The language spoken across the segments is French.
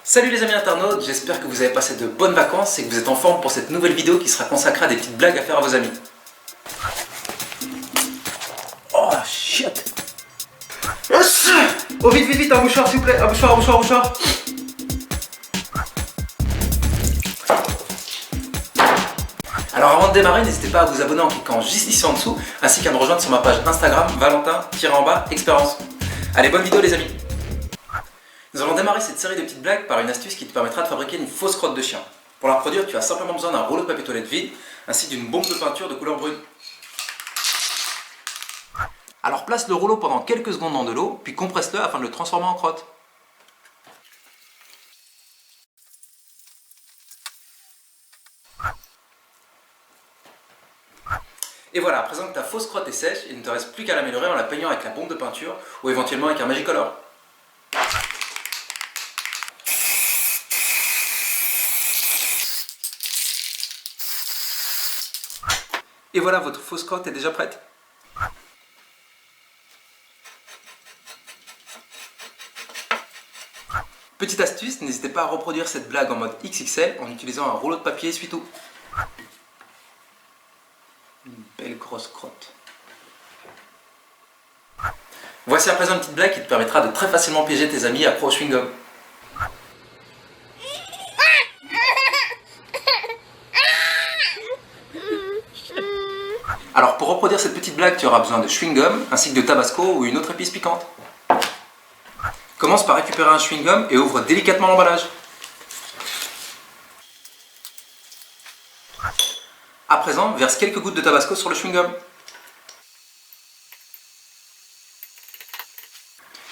Salut les amis internautes, j'espère que vous avez passé de bonnes vacances et que vous êtes en forme pour cette nouvelle vidéo qui sera consacrée à des petites blagues à faire à vos amis. Oh shit. Yes. Oh vite vite vite, un mouchoir s'il vous plaît, un mouchoir. Alors avant de démarrer, n'hésitez pas à vous abonner en cliquant juste ici en dessous, ainsi qu'à me rejoindre sur ma page Instagram Valentin-expérience. Allez, bonne vidéo les amis. Nous allons démarrer cette série de petites blagues par une astuce qui te permettra de fabriquer une fausse crotte de chien. Pour la produire, tu as simplement besoin d'un rouleau de papier toilette vide, ainsi d'une bombe de peinture de couleur brune. Alors place le rouleau pendant quelques secondes dans de l'eau, puis compresse-le afin de le transformer en crotte. Et voilà, à présent que ta fausse crotte est sèche, il ne te reste plus qu'à l'améliorer en la peignant avec la bombe de peinture ou éventuellement avec un Magicolor. Et voilà, votre fausse crotte est déjà prête. Petite astuce, n'hésitez pas à reproduire cette blague en mode XXL en utilisant un rouleau de papier essuie-tout. Une belle grosse crotte. Voici à présent une petite blague qui te permettra de très facilement piéger tes amis accros au chewing-gum. Alors pour reproduire cette petite blague, tu auras besoin de chewing-gum ainsi que de tabasco ou une autre épice piquante. Commence par récupérer un chewing-gum et ouvre délicatement l'emballage. À présent, verse quelques gouttes de tabasco sur le chewing-gum.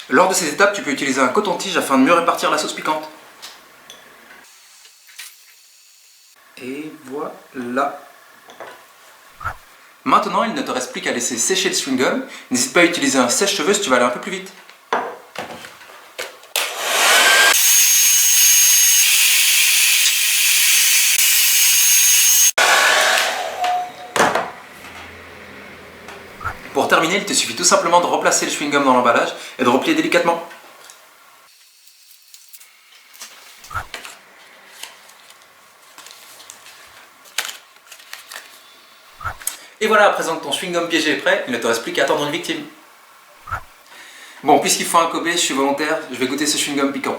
Lors de ces étapes, tu peux utiliser un coton-tige afin de mieux répartir la sauce piquante. Et voilà. Maintenant, il ne te reste plus qu'à laisser sécher le chewing-gum. N'hésite pas à utiliser un sèche-cheveux si tu vas aller un peu plus vite. Pour terminer, il te suffit tout simplement de replacer le chewing-gum dans l'emballage et de replier délicatement. Et voilà, à présent que ton chewing-gum piégé est prêt, il ne te reste plus qu'à attendre une victime. Bon, puisqu'il faut un Kobe, je suis volontaire, je vais goûter ce chewing-gum piquant.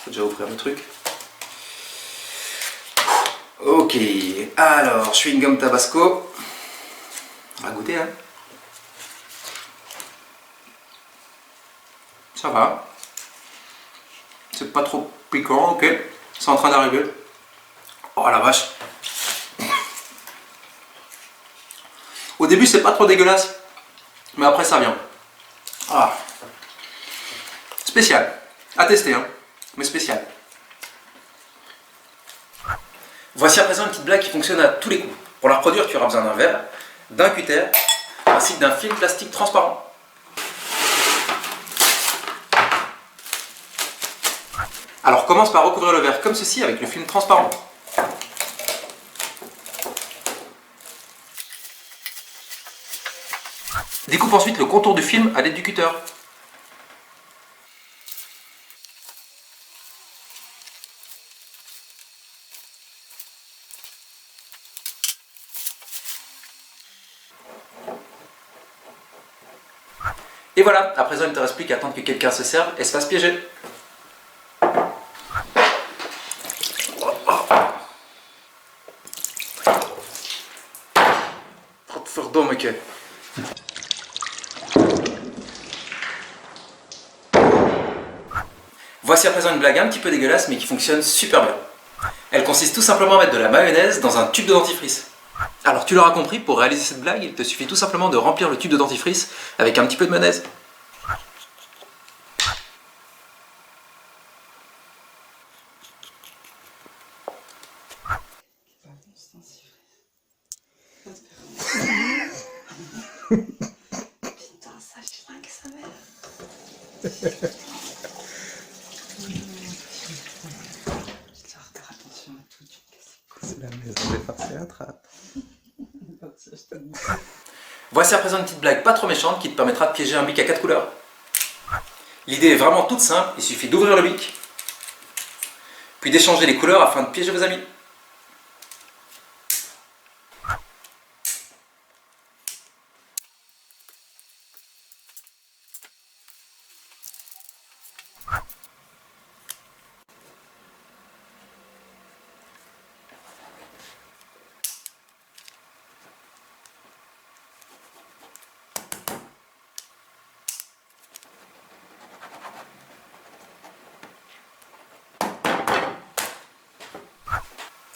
Faut déjà ouvrir le truc. Ok, alors, chewing-gum tabasco. On va goûter, hein. Ça va. C'est pas trop piquant, ok. C'est en train d'arriver. Oh la vache. Au début, c'est pas trop dégueulasse, mais après, ça vient. Ah. Spécial. À tester, hein. Mais spécial. Voici à présent une petite blague qui fonctionne à tous les coups. Pour la reproduire, tu auras besoin d'un verre, d'un cutter, ainsi que d'un film plastique transparent. Alors commence par recouvrir le verre comme ceci avec le film transparent. Découpe ensuite le contour du film à l'aide du cutter. Et voilà, à présent il ne te reste plus qu'à attendre que quelqu'un se serve et se fasse piéger. Voici à présent une blague un petit peu dégueulasse mais qui fonctionne super bien. Elle consiste tout simplement à mettre de la mayonnaise dans un tube de dentifrice. Alors tu l'auras compris, pour réaliser cette blague, il te suffit tout simplement de remplir le tube de dentifrice avec un petit peu de mayonnaise. Putain, ça chingue sa mère. Attention à tout, tu me casses les couilles. C'est la maison des farces et attrape. Voici à présent une petite blague pas trop méchante qui te permettra de piéger un bic à 4 couleurs. L'idée est vraiment toute simple, il suffit d'ouvrir le bic, puis d'échanger les couleurs afin de piéger vos amis.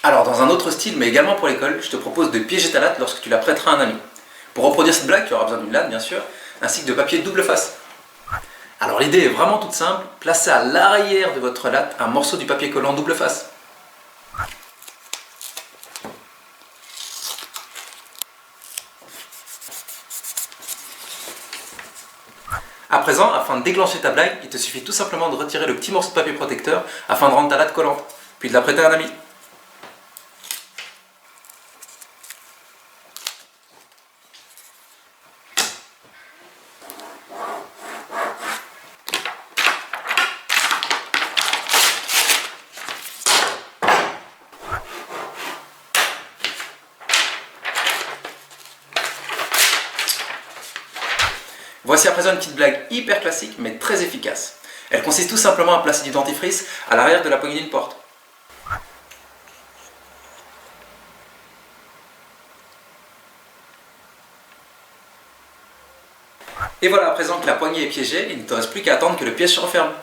Alors, dans un autre style, mais également pour l'école, je te propose de piéger ta latte lorsque tu la prêteras à un ami. Pour reproduire cette blague, tu auras besoin d'une latte, bien sûr, ainsi que de papier double face. Alors, l'idée est vraiment toute simple, placez à l'arrière de votre latte un morceau du papier collant double face. À présent, afin de déclencher ta blague, il te suffit tout simplement de retirer le petit morceau de papier protecteur afin de rendre ta latte collante, puis de la prêter à un ami. Voici à présent une petite blague hyper classique mais très efficace. Elle consiste tout simplement à placer du dentifrice à l'arrière de la poignée d'une porte. Et voilà à présent que la poignée est piégée, il ne te reste plus qu'à attendre que le piège se referme.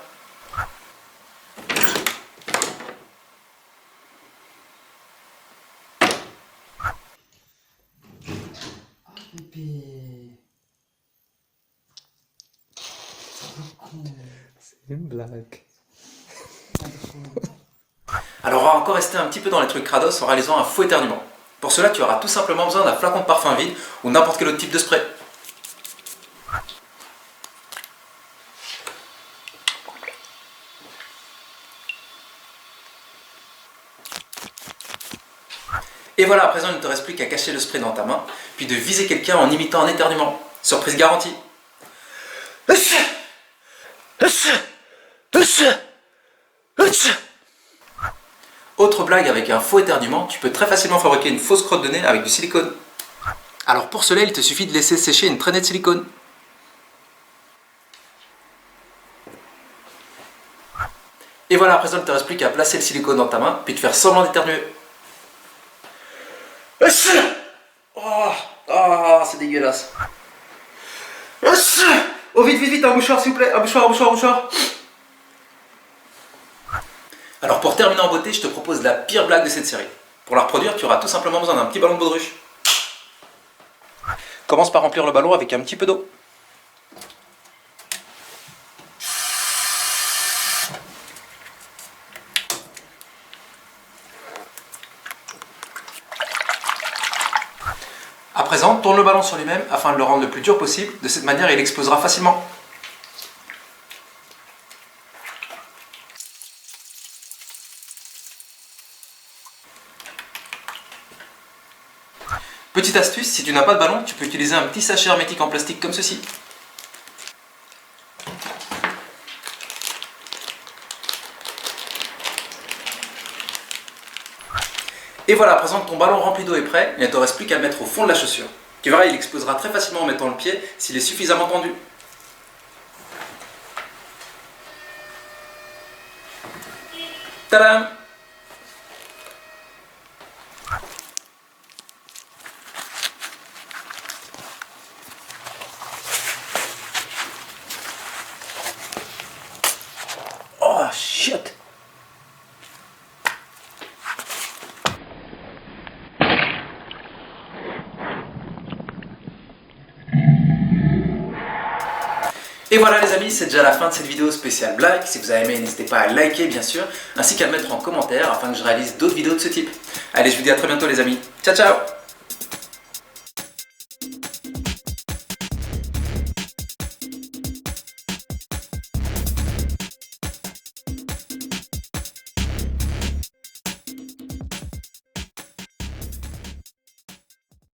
Oh bébé. C'est une blague. Alors on va encore rester un petit peu dans les trucs crados en réalisant un faux éternuement. Pour cela tu auras tout simplement besoin d'un flacon de parfum vide ou n'importe quel autre type de spray. Et voilà, à présent il ne te reste plus qu'à cacher le spray dans ta main, puis de viser quelqu'un en imitant un éternuement. Surprise garantie. Autre blague avec un faux éternuement, tu peux très facilement fabriquer une fausse crotte de nez avec du silicone. Alors pour cela, il te suffit de laisser sécher une traînée de silicone. Et voilà, à présent il ne te reste plus qu'à placer le silicone dans ta main, puis de faire semblant d'éternuer. Oh, c'est dégueulasse. Oh, vite, vite, vite, un mouchoir s'il vous plaît, un mouchoir. Alors pour terminer en beauté, je te propose la pire blague de cette série. Pour la reproduire, tu auras tout simplement besoin d'un petit ballon de baudruche. Commence par remplir le ballon avec un petit peu d'eau. À présent, tourne le ballon sur lui-même afin de le rendre le plus dur possible. De cette manière, il explosera facilement. Petite astuce, si tu n'as pas de ballon, tu peux utiliser un petit sachet hermétique en plastique comme ceci. Et voilà, à présent que ton ballon rempli d'eau est prêt, il ne te reste plus qu'à le mettre au fond de la chaussure. Tu verras, il explosera très facilement en mettant le pied s'il est suffisamment tendu. Tadam! Oh, shit! Et voilà les amis, c'est déjà la fin de cette vidéo spéciale blague. Si vous avez aimé, n'hésitez pas à liker bien sûr, ainsi qu'à me mettre en commentaire afin que je réalise d'autres vidéos de ce type. Allez, je vous dis à très bientôt les amis. Ciao ciao!